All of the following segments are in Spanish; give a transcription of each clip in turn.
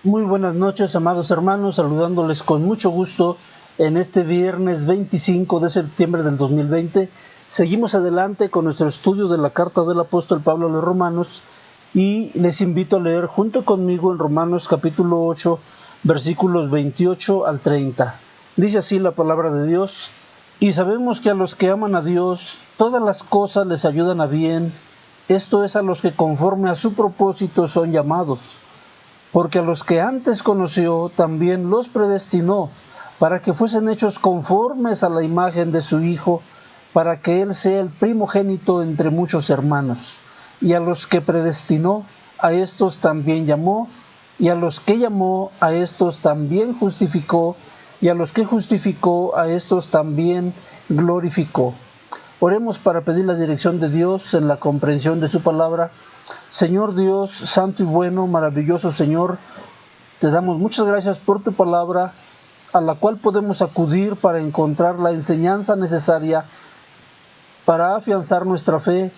Muy buenas noches, amados hermanos, saludándoles con mucho gusto en este viernes 25 de septiembre del 2020. Seguimos adelante con nuestro estudio de la carta del apóstol Pablo a los Romanos y les invito a leer junto conmigo en Romanos capítulo 8, versículos 28 al 30. Dice así la palabra de Dios: y sabemos que a los que aman a Dios, todas las cosas les ayudan a bien, esto es, a los que conforme a su propósito son llamados. Porque a los que antes conoció, también los predestinó, para que fuesen hechos conformes a la imagen de su Hijo, para que Él sea el primogénito entre muchos hermanos. Y a los que predestinó, a estos también llamó, y a los que llamó, a estos también justificó, y a los que justificó, a estos también glorificó. Oremos para pedir la dirección de Dios en la comprensión de su palabra. Señor Dios, santo y bueno, maravilloso Señor, te damos muchas gracias por tu palabra, a la cual podemos acudir para encontrar la enseñanza necesaria para afianzar nuestra fe,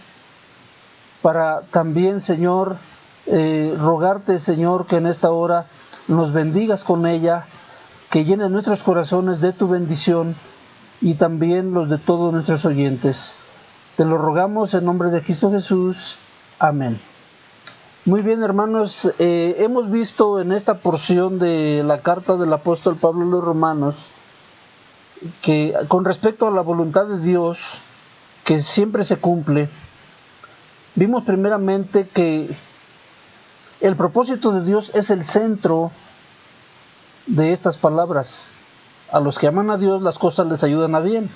para también, Señor, rogarte, Señor, que en esta hora nos bendigas con ella, que llene nuestros corazones de tu bendición y también los de todos nuestros oyentes. Te lo rogamos en nombre de Cristo Jesús. Amén. Muy bien, hermanos, hemos visto en esta porción de la carta del apóstol Pablo a los Romanos que con respecto a la voluntad de Dios, que siempre se cumple, vimos primeramente que el propósito de Dios es el centro de estas palabras. A los que aman a Dios, las cosas les ayudan a bien,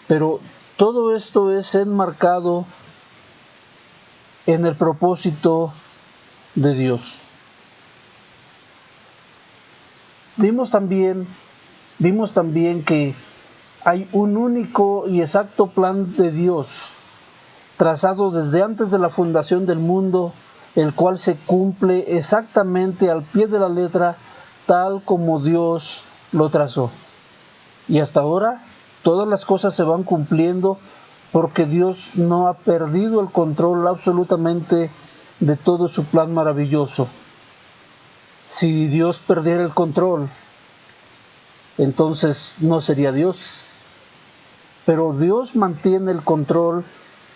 pero todo esto es enmarcado en el propósito de Dios. Vimos también que hay un único y exacto plan de Dios, trazado desde antes de la fundación del mundo, el cual se cumple exactamente al pie de la letra, tal como Dios lo trazó. Y hasta ahora, todas las cosas se van cumpliendo porque Dios no ha perdido el control absolutamente de todo su plan maravilloso. Si Dios perdiera el control, entonces no sería Dios. Pero Dios mantiene el control,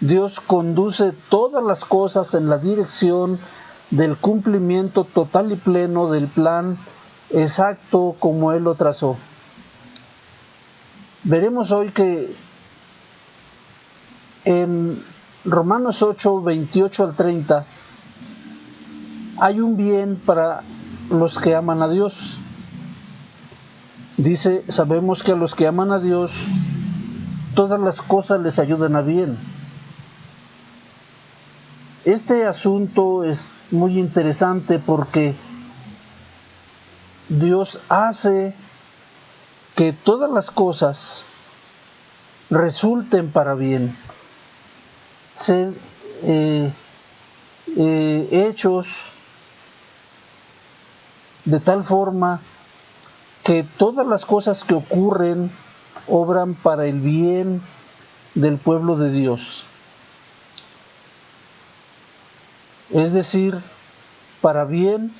Dios conduce todas las cosas en la dirección del cumplimiento total y pleno del plan exacto como Él lo trazó. Veremos hoy que en Romanos 8, 28 al 30, hay un bien para los que aman a Dios. Dice, sabemos que a los que aman a Dios, todas las cosas les ayudan a bien. Este asunto es muy interesante porque Dios hace que todas las cosas resulten para bien, ser hechos de tal forma que todas las cosas que ocurren obran para el bien del pueblo de Dios. Es decir, para bien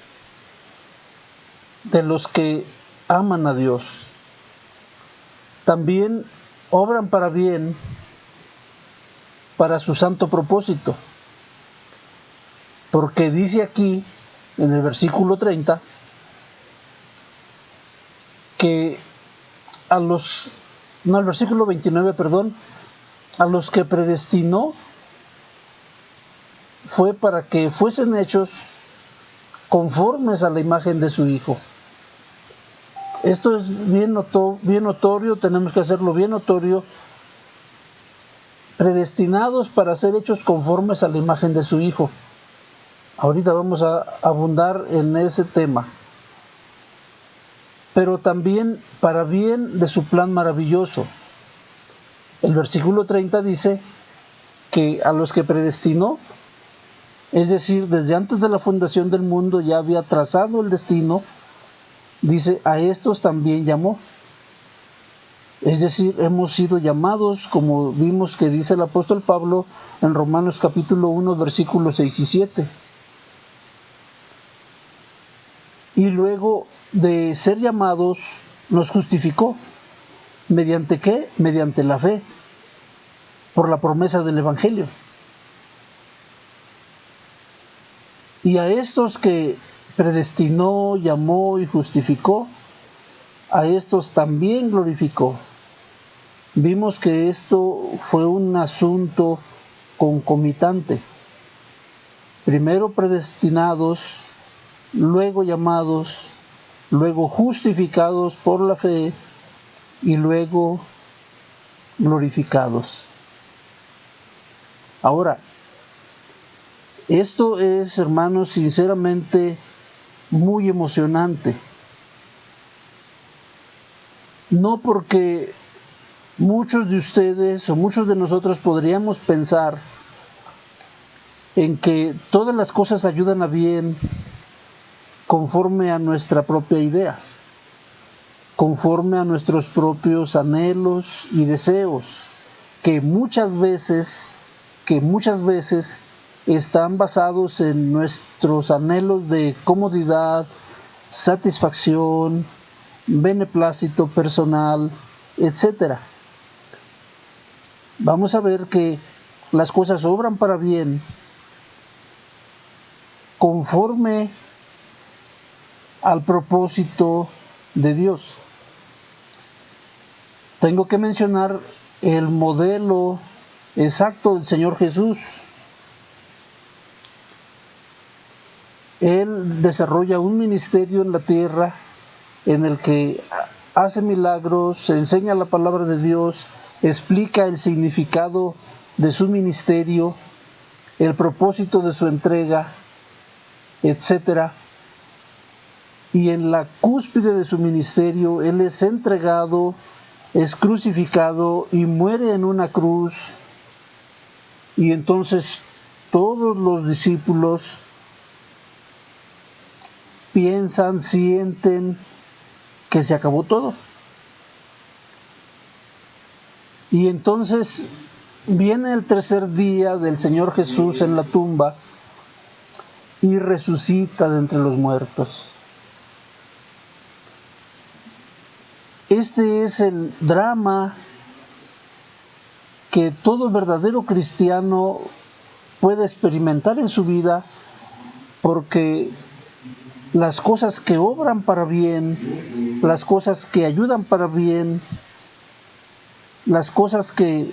de los que aman a Dios. También obran para bien para su santo propósito. Porque dice aquí, en el versículo 30, que el versículo 29, a los que predestinó fue para que fuesen hechos conformes a la imagen de su Hijo. Esto es bien notorio, tenemos que hacerlo bien notorio, predestinados para ser hechos conformes a la imagen de su Hijo. Ahorita vamos a abundar en ese tema. Pero también para bien de su plan maravilloso. El versículo 30 dice que a los que predestinó, es decir, desde antes de la fundación del mundo ya había trazado el destino, dice, a estos también llamó. Es decir, hemos sido llamados, como vimos que dice el apóstol Pablo en Romanos capítulo 1, versículos 6 y 7. y luego de ser llamados nos justificó. ¿Mediante qué? Mediante la fe, por la promesa del Evangelio. Y a estos que predestinó, llamó y justificó, a estos también glorificó. Vimos que esto fue un asunto concomitante. Primero predestinados, luego llamados, luego justificados por la fe y luego glorificados. Ahora, esto es, hermanos, sinceramente muy emocionante. No porque muchos de ustedes o muchos de nosotros podríamos pensar en que todas las cosas ayudan a bien conforme a nuestra propia idea, conforme a nuestros propios anhelos y deseos, que muchas veces están basados en nuestros anhelos de comodidad, satisfacción, beneplácito personal, etc. Vamos a ver que las cosas obran para bien conforme al propósito de Dios. Tengo que mencionar el modelo exacto del Señor Jesús. Él desarrolla un ministerio en la tierra en el que hace milagros, enseña la palabra de Dios, explica el significado de su ministerio, el propósito de su entrega, etc. Y en la cúspide de su ministerio, Él es entregado, es crucificado y muere en una cruz. Y entonces todos los discípulos piensan, sienten que se acabó todo. Y entonces viene el tercer día del Señor Jesús en la tumba y resucita de entre los muertos. Este es el drama que todo verdadero cristiano puede experimentar en su vida, porque las cosas que obran para bien, las cosas que ayudan para bien, las cosas que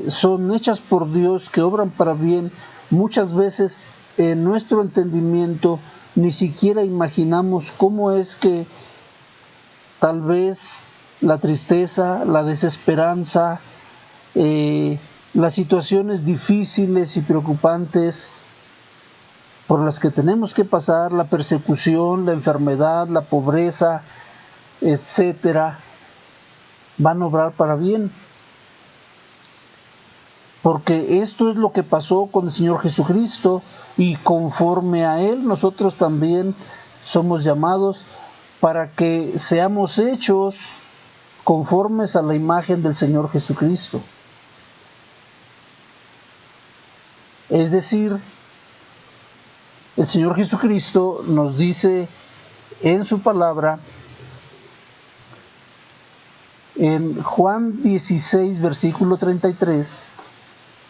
son hechas por Dios, que obran para bien, muchas veces en nuestro entendimiento ni siquiera imaginamos cómo es que tal vez la tristeza, la desesperanza, las situaciones difíciles y preocupantes por las que tenemos que pasar, la persecución, la enfermedad, la pobreza, etcétera, van a obrar para bien. Porque esto es lo que pasó con el Señor Jesucristo, y conforme a Él nosotros también somos llamados para que seamos hechos conformes a la imagen del Señor Jesucristo. Es decir, el Señor Jesucristo nos dice en su palabra, en Juan 16, versículo 33,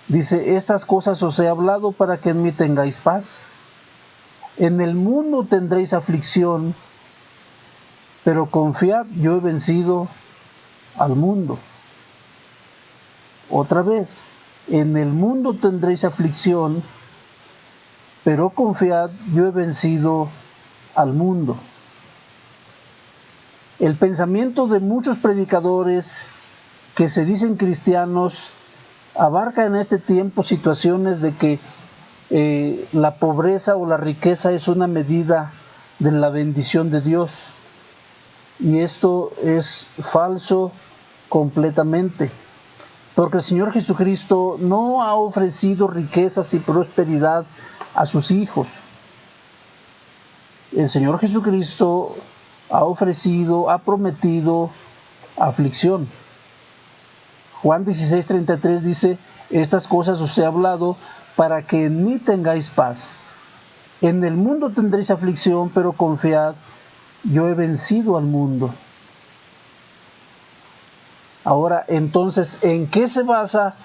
dice: estas cosas os he hablado para que en mí tengáis paz. En el mundo tendréis aflicción, pero confiad, yo he vencido al mundo. Otra vez, en el mundo tendréis aflicción, pero confiad, yo he vencido al mundo. El pensamiento de muchos predicadores que se dicen cristianos abarca en este tiempo situaciones de que la pobreza o la riqueza es una medida de la bendición de Dios. Y esto es falso completamente, porque el Señor Jesucristo no ha ofrecido riquezas y prosperidad a sus hijos. El Señor Jesucristo ha prometido aflicción. Juan 16:33 dice: estas cosas os he hablado para que en mí tengáis paz. En el mundo tendréis aflicción, pero confiad, yo he vencido al mundo. Ahora, entonces, ¿en qué se basa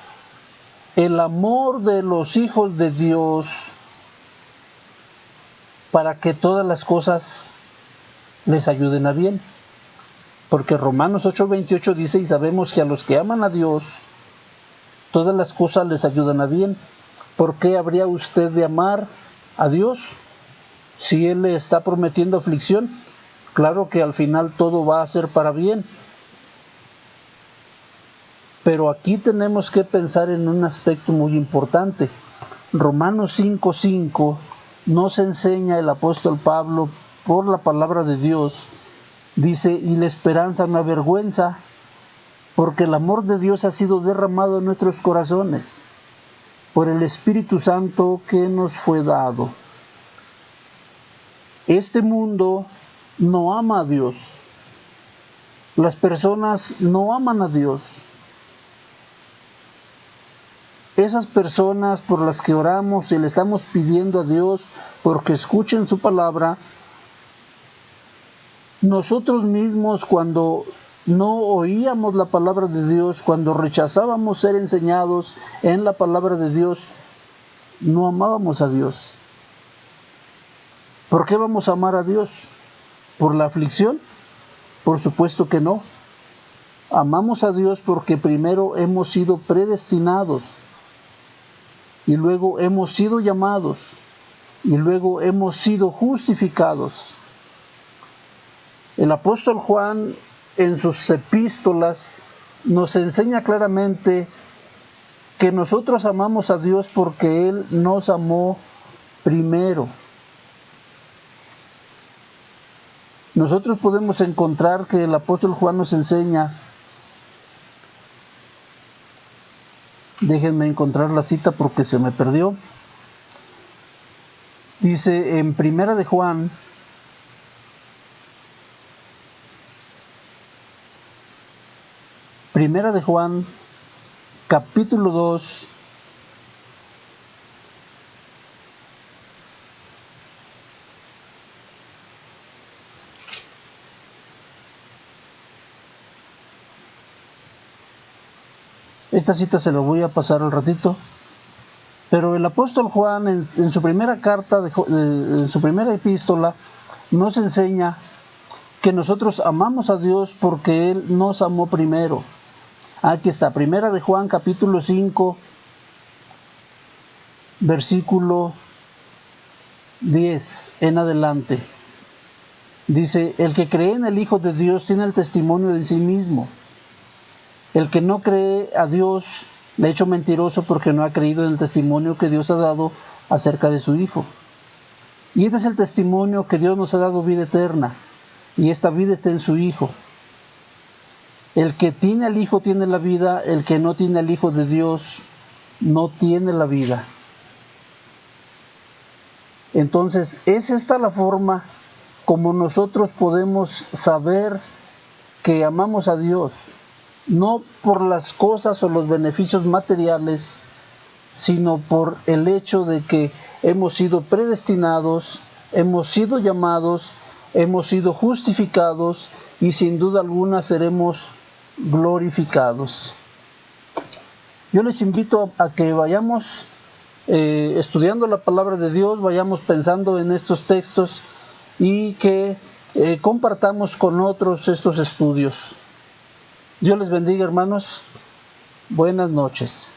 el amor de los hijos de Dios para que todas las cosas les ayuden a bien? Porque Romanos 8:28 dice, y sabemos que a los que aman a Dios, todas las cosas les ayudan a bien. ¿Por qué habría usted de amar a Dios si Él le está prometiendo aflicción? Claro que al final todo va a ser para bien. Pero aquí tenemos que pensar en un aspecto muy importante. Romanos 5:5 nos enseña el apóstol Pablo por la palabra de Dios. Dice, y la esperanza no avergüenza, porque el amor de Dios ha sido derramado en nuestros corazones por el Espíritu Santo que nos fue dado. Este mundo no ama a Dios. Las personas no aman a Dios. Esas personas por las que oramos y le estamos pidiendo a Dios porque escuchen su palabra, nosotros mismos cuando no oíamos la palabra de Dios, cuando rechazábamos ser enseñados en la palabra de Dios, no amábamos a Dios. ¿Por qué vamos a amar a Dios? ¿Por la aflicción? Por supuesto que no. Amamos a Dios porque primero hemos sido predestinados, y luego hemos sido llamados, y luego hemos sido justificados. El apóstol Juan en sus epístolas nos enseña claramente que nosotros amamos a Dios porque Él nos amó primero. Nosotros podemos encontrar que el apóstol Juan nos enseña, déjenme encontrar la cita porque se me perdió. Dice en Primera de Juan, capítulo 2, esta cita se la voy a pasar al ratito, pero el apóstol Juan en su primera carta, en su primera epístola, nos enseña que nosotros amamos a Dios porque Él nos amó primero. Aquí está, Primera de Juan, capítulo 5, versículo 10 en adelante. Dice, el que cree en el Hijo de Dios tiene el testimonio de sí mismo. El que no cree a Dios le ha hecho mentiroso porque no ha creído en el testimonio que Dios ha dado acerca de su Hijo. Y este es el testimonio que Dios nos ha dado, vida eterna, y esta vida está en su Hijo. El que tiene al Hijo tiene la vida, el que no tiene al Hijo de Dios no tiene la vida. Entonces, es esta la forma como nosotros podemos saber que amamos a Dios, no por las cosas o los beneficios materiales, sino por el hecho de que hemos sido predestinados, hemos sido llamados, hemos sido justificados y sin duda alguna seremos glorificados. Yo les invito a que vayamos estudiando la palabra de Dios, vayamos pensando en estos textos y que compartamos con otros estos estudios. Dios les bendiga, hermanos. Buenas noches.